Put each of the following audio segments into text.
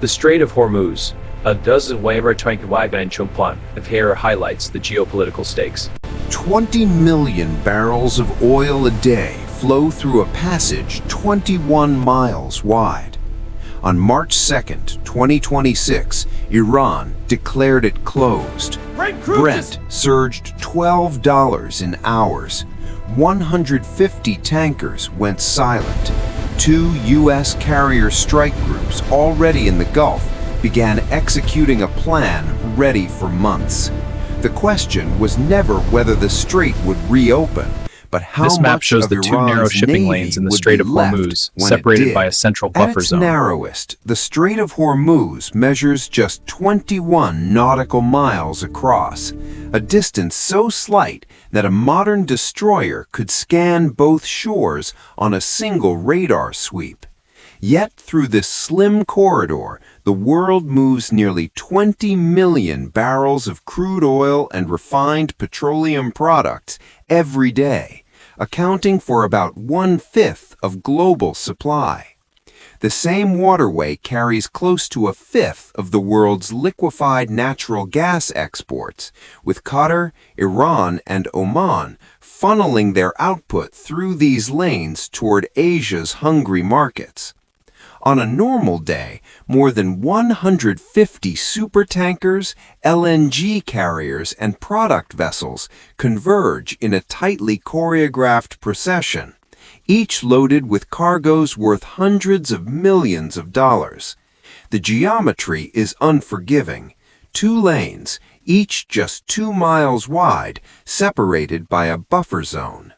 The Strait of Hormuz, a dozen Chompan of here highlights the geopolitical stakes. 20 million barrels of oil a day flow through a passage 21 miles wide. On March 2nd, 2026, Iran declared it closed. Brent surged $12 in hours. 150 tankers went silent. 2 U.S. carrier strike groups already in the Gulf began executing a plan ready for months. The question was never whether the strait would reopen, but how This map much shows of the two narrow Iran's shipping Navy lanes in the would Strait be of left Hormuz, when it separated did. by a central At buffer its zone. narrowest, the Strait of Hormuz measures just 21 nautical miles across, a distance so slight that a modern destroyer could scan both shores on a single radar sweep. Yet through this slim corridor, the world moves nearly 20 million barrels of crude oil and refined petroleum products every day, accounting for about 1/5 of global supply. The same waterway carries close to 1/5 of the world's liquefied natural gas exports, with Qatar, Iran, and Oman funneling their output through these lanes toward Asia's hungry markets. On a normal day, more than 150 supertankers, LNG carriers, and product vessels converge in a tightly choreographed procession, each loaded with cargoes worth hundreds of millions of dollars. The geometry is unforgiving. 2 lanes, each just 2 miles wide, separated by a buffer zone.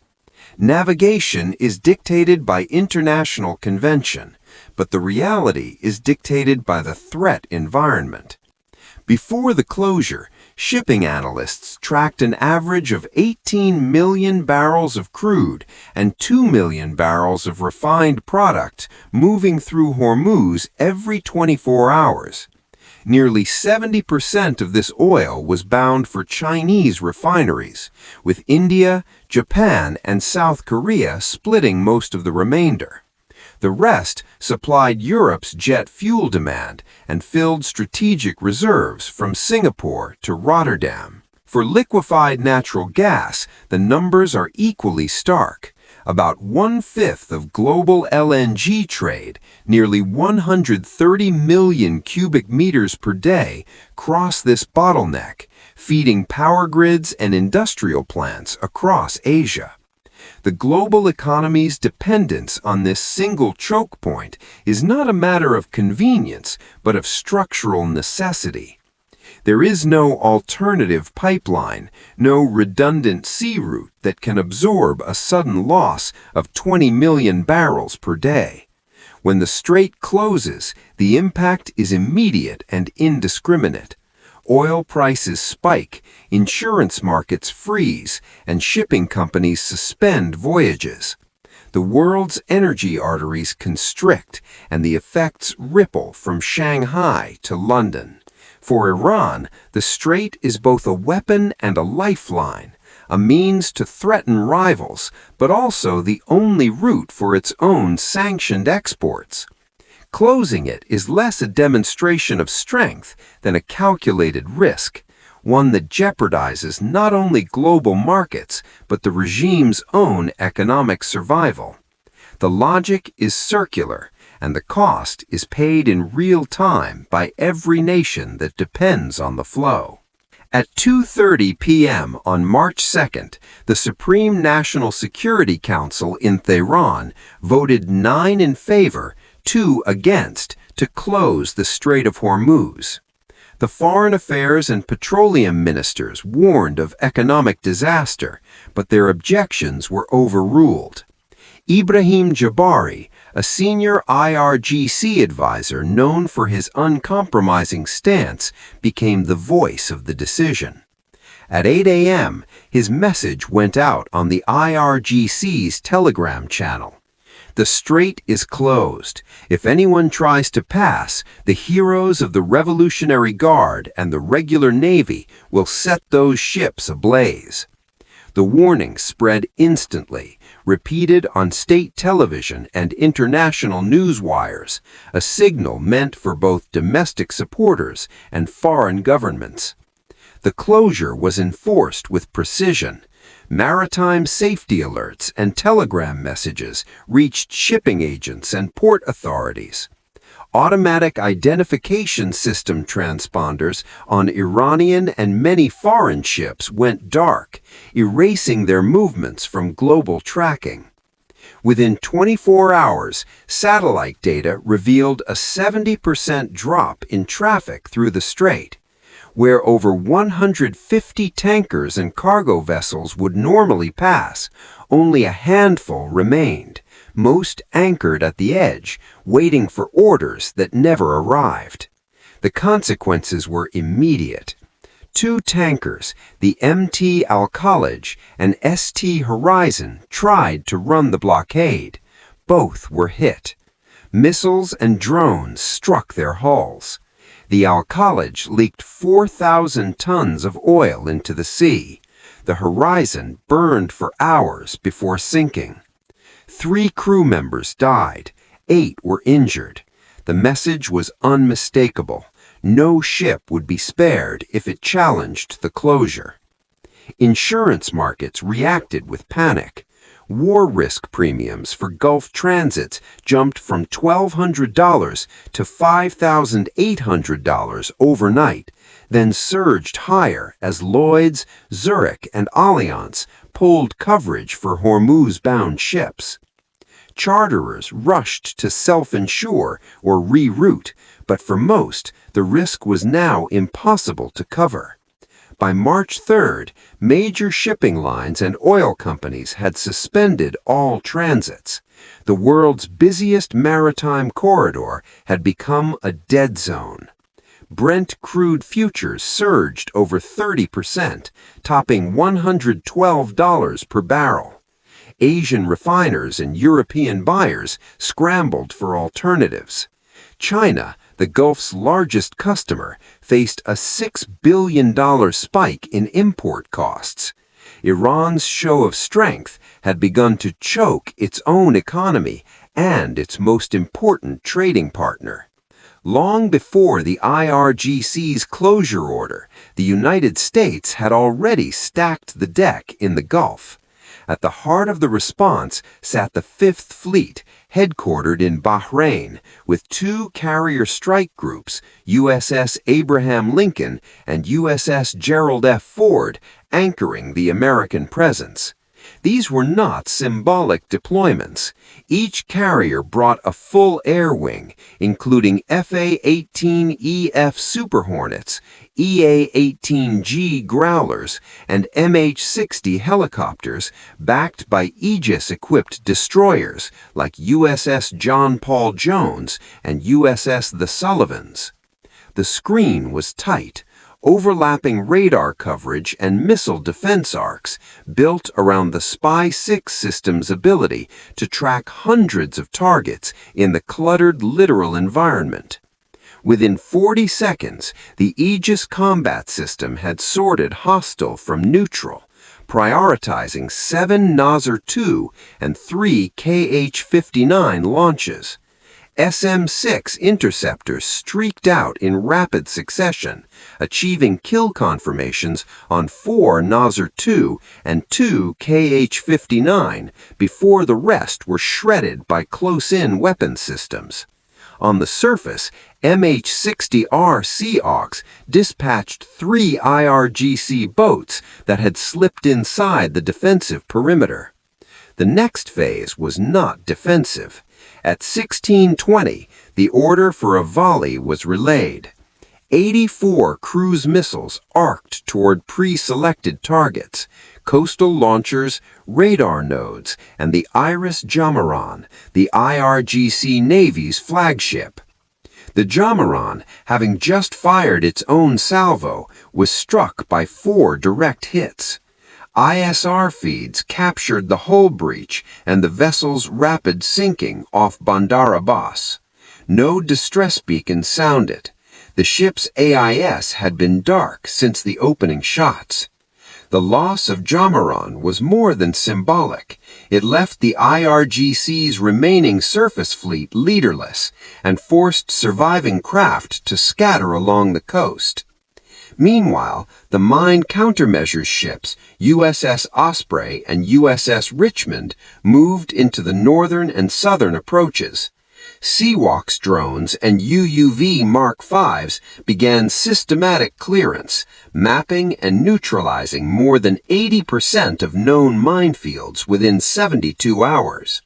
Navigation is dictated by international convention, but the reality is dictated by the threat environment. Before the closure, shipping analysts tracked an average of 18 million barrels of crude and 2 million barrels of refined product moving through Hormuz every 24 hours. Nearly 70% of this oil was bound for Chinese refineries, with India, Japan, and South Korea splitting most of the remainder. The rest supplied Europe's jet fuel demand and filled strategic reserves from Singapore to Rotterdam. For liquefied natural gas, the numbers are equally stark. About 1/5 of global LNG trade, nearly 130 million cubic meters per day, cross this bottleneck, feeding power grids and industrial plants across Asia. The global economy's dependence on this single choke point is not a matter of convenience, but of structural necessity. There is no alternative pipeline, no redundant sea route that can absorb a sudden loss of 20 million barrels per day. When the strait closes, the impact is immediate and indiscriminate. Oil prices spike, insurance markets freeze, and shipping companies suspend voyages. The world's energy arteries constrict, and the effects ripple from Shanghai to London. For Iran, the strait is both a weapon and a lifeline, a means to threaten rivals, but also the only route for its own sanctioned exports. Closing it is less a demonstration of strength than a calculated risk, one that jeopardizes not only global markets, but the regime's own economic survival. The logic is circular, and the cost is paid in real time by every nation that depends on the flow. At 2:30 p.m. on March 2nd, the Supreme National Security Council in Tehran voted 9 in favor, 2 against, to close the Strait of Hormuz. The foreign affairs and petroleum ministers warned of economic disaster, but their objections were overruled. Ibrahim Jabari, a senior IRGC advisor known for his uncompromising stance, became the voice of the decision. At 8 a.m., his message went out on the IRGC's Telegram channel. The strait is closed. If anyone tries to pass, the heroes of the Revolutionary Guard and the regular Navy will set those ships ablaze. The warning spread instantly, repeated on state television and international news wires, a signal meant for both domestic supporters and foreign governments. The closure was enforced with precision. Maritime safety alerts and telegram messages reached shipping agents and port authorities. Automatic identification system transponders on Iranian and many foreign ships went dark, erasing their movements from global tracking. Within 24 hours, satellite data revealed a 70% drop in traffic through the strait. Where over 150 tankers and cargo vessels would normally pass, only a handful remained, most anchored at the edge, waiting for orders that never arrived. The consequences were immediate. 2 tankers, the MT Al-Khalij and ST Horizon, tried to run the blockade. Both were hit. Missiles and drones struck their hulls. The Al-Khalij leaked 4,000 tons of oil into the sea. The Horizon burned for hours before sinking. 3 crew members died. 8 were injured. The message was unmistakable. No ship would be spared if it challenged the closure. Insurance markets reacted with panic. War risk premiums for Gulf transits jumped from $1,200 to $5,800 overnight, then surged higher as Lloyd's, Zurich, and Allianz pulled coverage for Hormuz-bound ships. Charterers rushed to self-insure or reroute, but for most, the risk was now impossible to cover. By March 3rd, major shipping lines and oil companies had suspended all transits. The world's busiest maritime corridor had become a dead zone. Brent crude futures surged over 30%, topping $112 per barrel. Asian refiners and European buyers scrambled for alternatives. China, the Gulf's largest customer, faced a $6 billion spike in import costs. Iran's show of strength had begun to choke its own economy and its most important trading partner. Long before the IRGC's closure order, the United States had already stacked the deck in the Gulf. At the heart of the response sat the Fifth Fleet, headquartered in Bahrain, with 2 carrier strike groups, USS Abraham Lincoln and USS Gerald F. Ford, anchoring the American presence. These were not symbolic deployments. Each carrier brought a full air wing, including FA-18EF Super Hornets, EA-18G Growlers, and MH-60 helicopters backed by Aegis-equipped destroyers like USS John Paul Jones and USS The Sullivans. The screen was tight, overlapping radar coverage and missile defense arcs built around the Spy-6 system's ability to track hundreds of targets in the cluttered littoral environment. Within 40 seconds, the Aegis combat system had sorted hostile from neutral, prioritizing 7 Nasr-2 and 3 KH-59 launches. SM-6 interceptors streaked out in rapid succession, achieving kill confirmations on 4 Nasr-2 and 2 KH-59 before the rest were shredded by close-in weapon systems. On the surface, MH-60R Seahawks dispatched 3 IRGC boats that had slipped inside the defensive perimeter. The next phase was not defensive. At 16:20, the order for a volley was relayed. 84 cruise missiles arced toward pre-selected targets, coastal launchers, radar nodes, and the Iris Jamaran, the IRGC Navy's flagship. The Jamaran, having just fired its own salvo, was struck by 4 direct hits. ISR feeds captured the hull breach and the vessel's rapid sinking off Bandar Abbas. No distress beacon sounded. The ship's AIS had been dark since the opening shots. The loss of Jamaran was more than symbolic. It left the IRGC's remaining surface fleet leaderless and forced surviving craft to scatter along the coast. Meanwhile, the mine countermeasures ships USS Osprey and USS Richmond moved into the northern and southern approaches. Seawalks drones and UUV Mark V's began systematic clearance, mapping and neutralizing more than 80% of known minefields within 72 hours.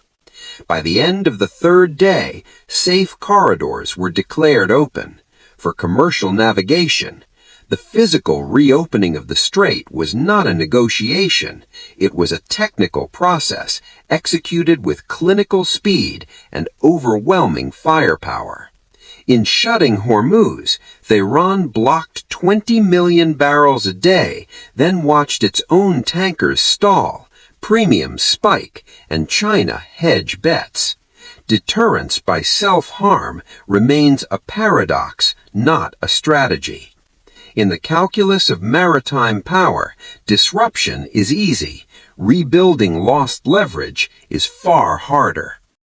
By the end of the third day, safe corridors were declared open. For commercial navigation, the physical reopening of the strait was not a negotiation. It was a technical process executed with clinical speed and overwhelming firepower. In shutting Hormuz, Tehran blocked 20 million barrels a day, then watched its own tankers stall, premiums spike, and China hedge bets. Deterrence by self-harm remains a paradox, not a strategy. In the calculus of maritime power, disruption is easy. Rebuilding lost leverage is far harder.